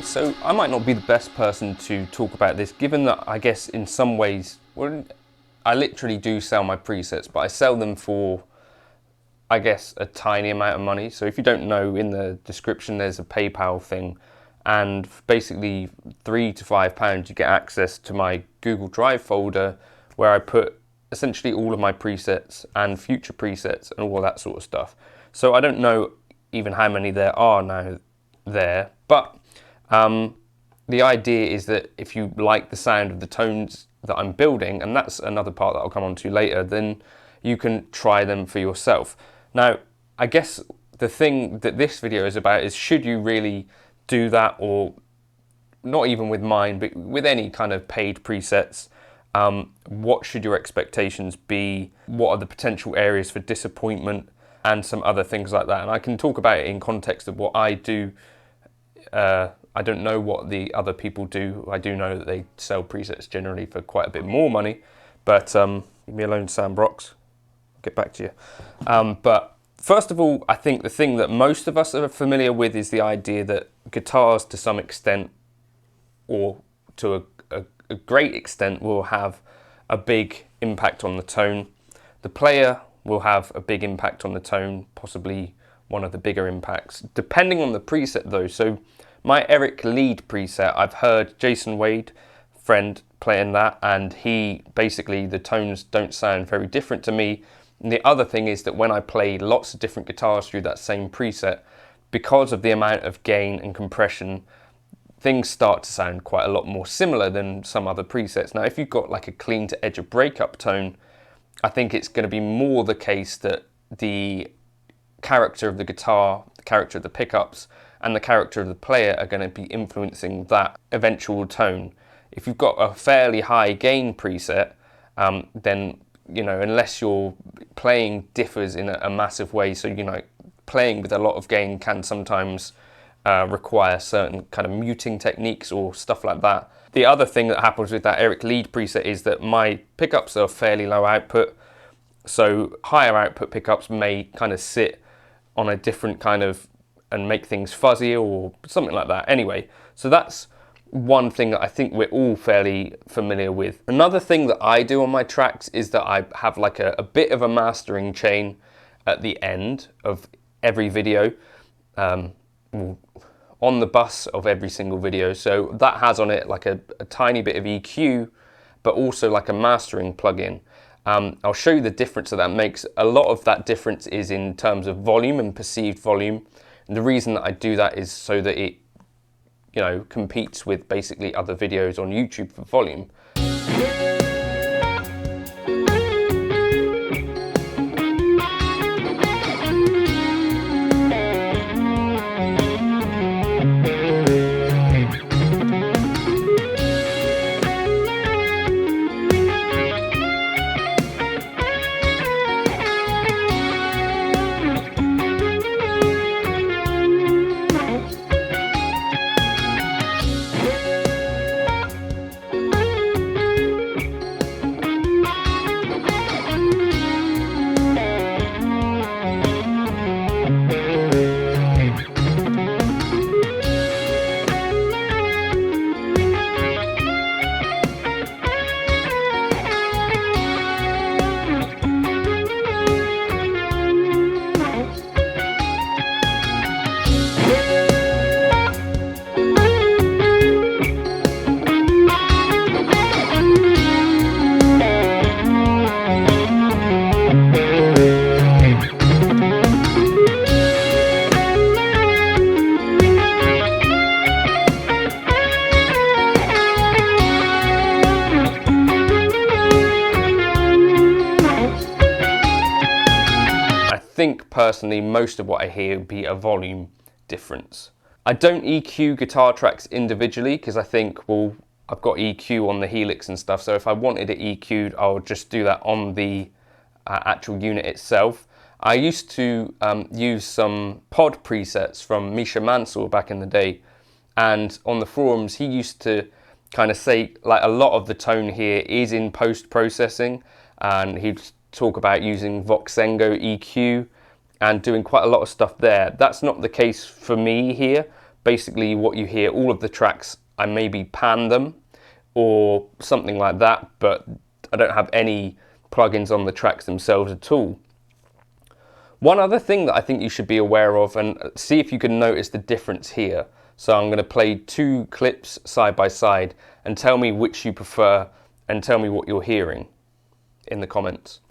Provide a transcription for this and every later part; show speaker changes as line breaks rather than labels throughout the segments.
Okay, so I might not be the best person to talk about this, given that I guess in some ways, well, I literally do sell my presets, but I sell them for, I guess, a tiny amount of money. So if you don't know, in the description there's a PayPal thing, and basically £3 to £5 you get access to my Google Drive folder where I put essentially all of my presets and future presets and all that sort of stuff. So I don't know even how many there are now there, but the idea is that if you like the sound of the tones that I'm building, and that's another part that I'll come on to later, then you can try them for yourself. Now, I guess the thing that this video is about is, should you really do that, or not even with mine, but with any kind of paid presets? What should your expectations be? What are the potential areas for disappointment, and some other things like that? And I can talk about it in context of what I do. I don't know what the other people do. I do know that they sell presets generally for quite a bit more money, but leave me alone, Sam Brox. I'll get back to you. But first of all, I think the thing that most of us are familiar with is the idea that guitars, to some extent, or to a great extent, will have a big impact on the tone. The player will have a big impact on the tone, possibly one of the bigger impacts, depending on the preset though. So my Eric lead preset, I've heard Jason Wade, friend, playing that, and he basically, the tones don't sound very different to me. And the other thing is that when I play lots of different guitars through that same preset, because of the amount of gain and compression, things start to sound quite a lot more similar than some other presets. Now, if you've got like a clean to edge of breakup tone, I think it's going to be more the case that the character of the guitar, the character of the pickups, and the character of the player are going to be influencing that eventual tone. If you've got a fairly high gain preset, then, you know, unless your playing differs in a massive way, so, you know, playing with a lot of gain can sometimes require certain kind of muting techniques or stuff like that. The other thing that happens with that Eric lead preset is that my pickups are fairly low output, so higher output pickups may kind of sit on a different kind of, and make things fuzzy or something like that. Anyway, so that's one thing that I think we're all fairly familiar with. Another thing that I do on my tracks is that I have like a bit of a mastering chain at the end of every video, on the bus of every single video. So that has on it like a tiny bit of EQ, but also like a mastering plugin. I'll show you the difference that makes. A lot of that difference is in terms of volume and perceived volume. And the reason that I do that is so that it, you know, competes with basically other videos on YouTube for volume. I think personally most of what I hear would be a volume difference. I don't EQ guitar tracks individually because I think, well, I've got EQ on the Helix and stuff, so if I wanted it EQ'd, I'll just do that on the actual unit itself. I used to use some pod presets from Misha Mansell back in the day, and on the forums he used to kind of say like a lot of the tone here is in post-processing, and he'd talk about using Voxengo EQ and doing quite a lot of stuff there. That's not the case for me here, basically what you hear, all of the tracks, I maybe pan them or something like that, but I don't have any plugins on the tracks themselves at all. One other thing that I think you should be aware of, and see if you can notice the difference here. So I'm going to play 2 clips side by side and tell me which you prefer and tell me what you're hearing in the comments.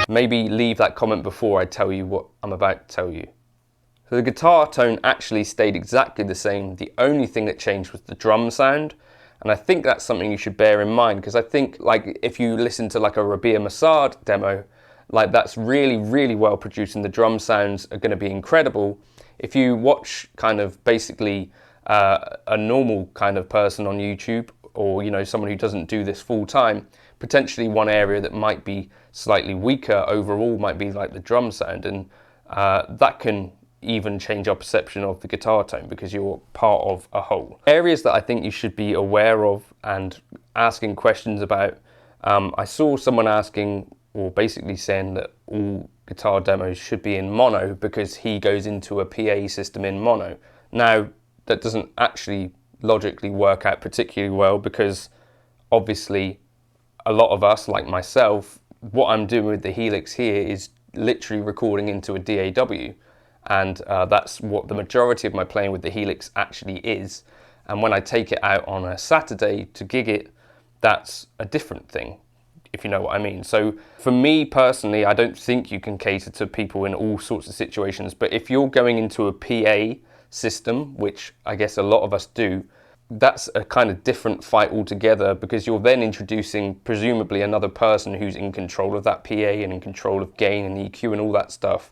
Maybe leave that comment before I tell you what I'm about to tell you. So the guitar tone actually stayed exactly the same. The only thing that changed was the drum sound. And I think that's something you should bear in mind, because I think like if you listen to like a Rabia Massad demo, like that's really, really well produced and the drum sounds are going to be incredible. If you watch kind of basically a normal kind of person on YouTube, or you know, someone who doesn't do this full time, potentially one area that might be slightly weaker overall might be like the drum sound, and that can even change our perception of the guitar tone because you're part of a whole. Areas that I think you should be aware of and asking questions about. I saw someone asking, or basically saying that all guitar demos should be in mono because he goes into a PA system in mono. Now, that doesn't actually logically work out particularly well, because obviously a lot of us, like myself, what I'm doing with the Helix here is literally recording into a DAW, and that's what the majority of my playing with the Helix actually is. And when I take it out on a Saturday to gig it, that's a different thing, if you know what I mean. So for me personally, I don't think you can cater to people in all sorts of situations, but if you're going into a PA system, which I guess a lot of us do, that's a kind of different fight altogether, because you're then introducing presumably another person who's in control of that PA and in control of gain and EQ and all that stuff.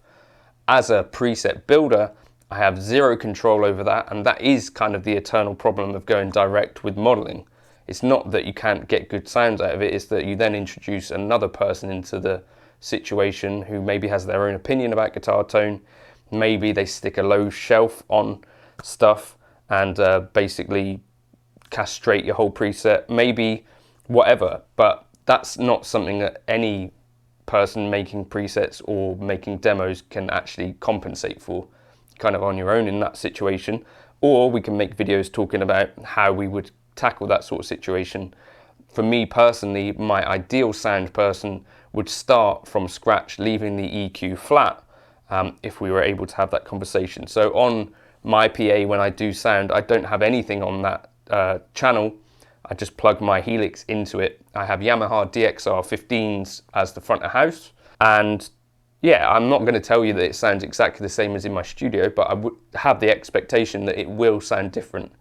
As a preset builder, I have zero control over that, and that is kind of the eternal problem of going direct with modeling. It's not that you can't get good sounds out of it, it's that you then introduce another person into the situation who maybe has their own opinion about guitar tone. Maybe they stick a low shelf on stuff and basically castrate your whole preset, maybe whatever, but that's not something that any person making presets or making demos can actually compensate for, kind of on your own in that situation. Or we can make videos talking about how we would tackle that sort of situation. For me personally, my ideal sound person would start from scratch, leaving the EQ flat, if we were able to have that conversation. So on my PA, when I do sound, I don't have anything on that channel. I just plug my Helix into it. I have Yamaha DXR 15s as the front of house, and yeah, I'm not going to tell you that it sounds exactly the same as in my studio, but I would have the expectation that it will sound different.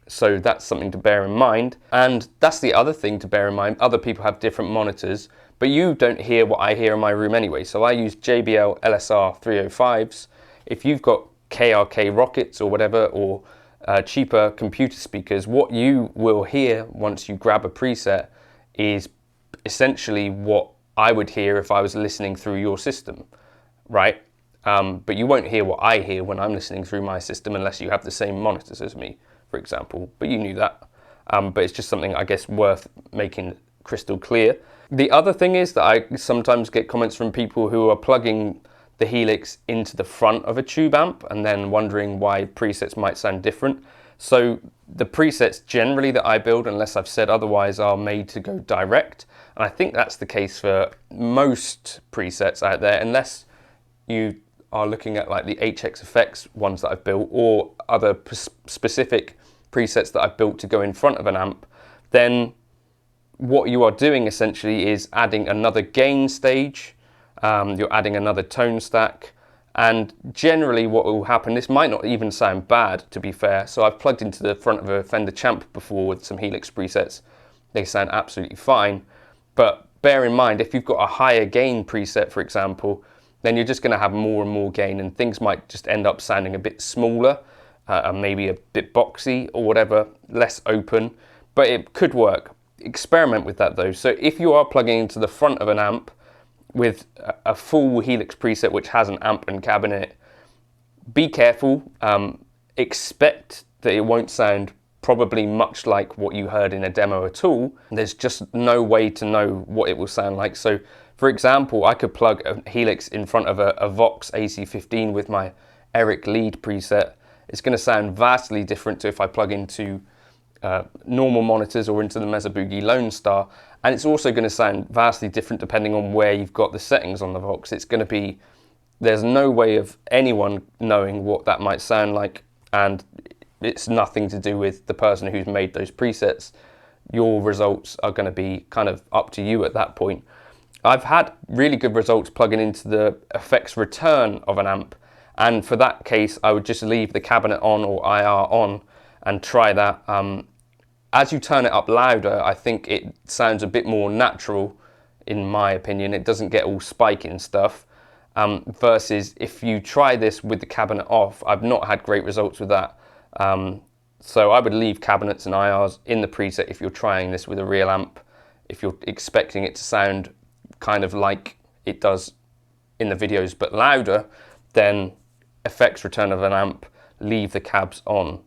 So that's something to bear in mind. And that's the other thing to bear in mind. Other people have different monitors, but you don't hear what I hear in my room anyway. So I use JBL LSR 305s. If you've got KRK Rockets or whatever, or cheaper computer speakers, what you will hear once you grab a preset is essentially what I would hear if I was listening through your system, right? But you won't hear what I hear when I'm listening through my system unless you have the same monitors as me, for example. But you knew that. But it's just something I guess worth making crystal clear. The other thing is that I sometimes get comments from people who are plugging the Helix into the front of a tube amp and then wondering why presets might sound different. So the presets generally that I build, unless I've said otherwise, are made to go direct. And I think that's the case for most presets out there, unless you are looking at like the HX Effects ones that I've built, or other specific presets that I've built to go in front of an amp. Then what you are doing essentially is adding another gain stage, you're adding another tone stack, and generally what will happen, this might not even sound bad to be fair, so I've plugged into the front of a Fender Champ before with some Helix presets, they sound absolutely fine, but bear in mind if you've got a higher gain preset for example, then you're just going to have more and more gain and things might just end up sounding a bit smaller, maybe a bit boxy or whatever, less open, but it could work. Experiment with that though. So if you are plugging into the front of an amp with a full Helix preset which has an amp and cab in it, be careful, expect that it won't sound probably much like what you heard in a demo at all. There's just no way to know what it will sound like. So for example, I could plug a Helix in front of a Vox AC15 with my Eric lead preset. It's going to sound vastly different to if I plug into normal monitors or into the Mesa Boogie Lone Star, and it's also going to sound vastly different depending on where you've got the settings on the Vox. It's going to be, there's no way of anyone knowing what that might sound like, and it's nothing to do with the person who's made those presets. Your results are going to be kind of up to you at that point. I've had really good results plugging into the effects return of an amp, and for that case I would just leave the cabinet on or IR on and try that. As you turn it up louder, I think it sounds a bit more natural, in my opinion. It doesn't get all spiky and stuff. Versus if you try this with the cabinet off, I've not had great results with that. So I would leave cabinets and IRs in the preset if you're trying this with a real amp. If you're expecting it to sound kind of like it does in the videos but louder, then effects return of an amp, leave the cabs on.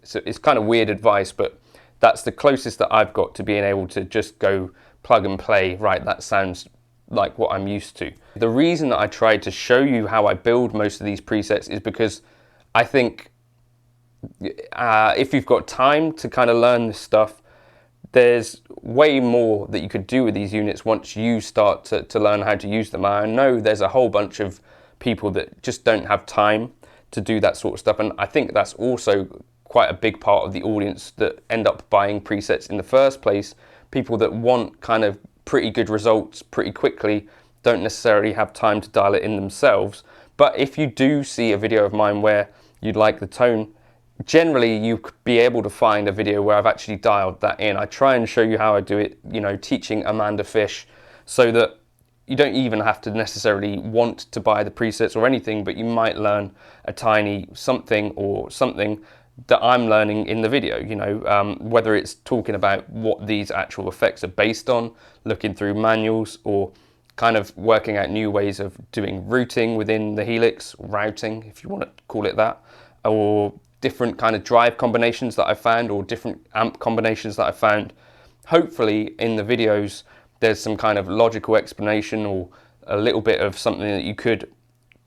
So it's kind of weird advice, but that's the closest that I've got to being able to just go plug and play, right, that sounds like what I'm used to. The reason that I tried to show you how I build most of these presets is because I think if you've got time to kind of learn this stuff, there's way more that you could do with these units once you start to learn how to use them. I know there's a whole bunch of people that just don't have time to do that sort of stuff, and I think that's also quite a big part of the audience that end up buying presets in the first place. People that want kind of pretty good results pretty quickly don't necessarily have time to dial it in themselves. But if you do see a video of mine where you'd like the tone, generally you could be able to find a video where I've actually dialed that in. I try and show you how I do it, you know, teaching Amanda Fish, so that you don't even have to necessarily want to buy the presets or anything, but you might learn a tiny something or something that I'm learning in the video, you know, whether it's talking about what these actual effects are based on, looking through manuals, or kind of working out new ways of doing routing within the Helix, routing if you want to call it that, or different kind of drive combinations that I found, or different amp combinations that I found. Hopefully in the videos there's some kind of logical explanation or a little bit of something that you could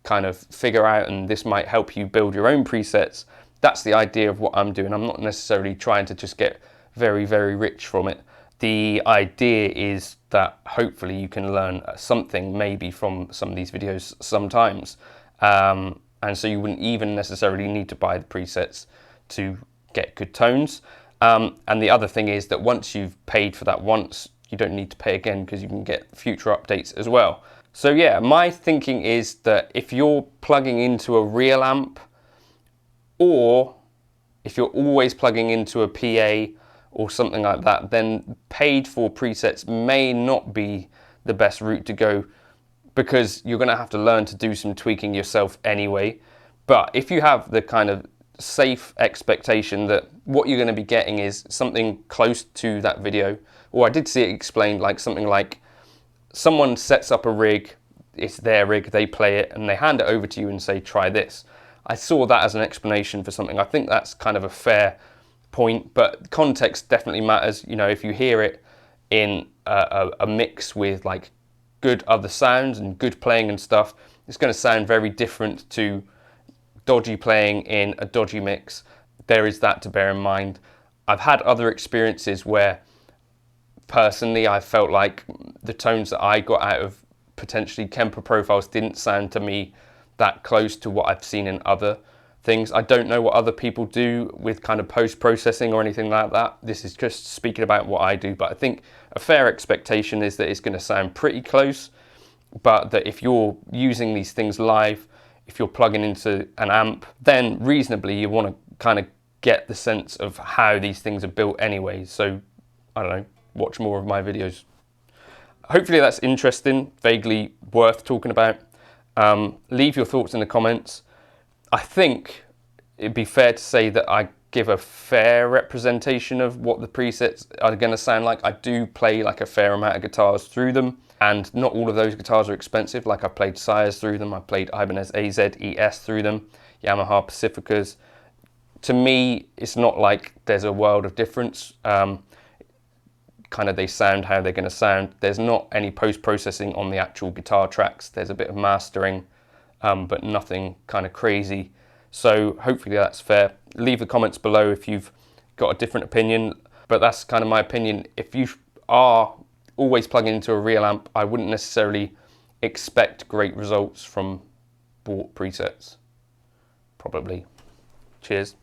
kind of figure out, and this might help you build your own presets. That's the idea of what I'm doing. I'm not necessarily trying to just get very, very rich from it. The idea is that hopefully you can learn something maybe from some of these videos sometimes. And so you wouldn't even necessarily need to buy the presets to get good tones. And the other thing is that once you've paid for that once, you don't need to pay again because you can get future updates as well. So yeah, my thinking is that if you're plugging into a real amp, or if you're always plugging into a PA or something like that, then paid for presets may not be the best route to go, because you're going to have to learn to do some tweaking yourself anyway. But if you have the kind of safe expectation that what you're going to be getting is something close to that video, or I did see it explained like something like someone sets up a rig, it's their rig, they play it, and they hand it over to you and say, try this. I saw that as an explanation for something. I think that's kind of a fair point, but context definitely matters. You know, if you hear it in a mix with like good other sounds and good playing and stuff, it's going to sound very different to dodgy playing in a dodgy mix. There is that to bear in mind. I've had other experiences where personally I felt like the tones that I got out of potentially Kemper profiles didn't sound to me that close to what I've seen in other things. I don't know what other people do with kind of post-processing or anything like that. This is just speaking about what I do, but I think a fair expectation is that it's going to sound pretty close, but that if you're using these things live, if you're plugging into an amp, then reasonably you want to kind of get the sense of how these things are built anyway. So, I don't know, watch more of my videos. Hopefully that's interesting, vaguely worth talking about. Leave your thoughts in the comments. I think it'd be fair to say that I give a fair representation of what the presets are going to sound like. I do play like a fair amount of guitars through them, and not all of those guitars are expensive. Like I played Sires through them, I played Ibanez AZ ES through them, Yamaha Pacificas. To me, it's not like there's a world of difference. Kind of they sound how they're going to sound. There's not any post-processing on the actual guitar tracks. There's a bit of mastering, but nothing kind of crazy. So hopefully that's fair. Leave the comments below if you've got a different opinion, but that's kind of my opinion. If you are always plugging into a real amp, I wouldn't necessarily expect great results from bought presets. Probably. Cheers.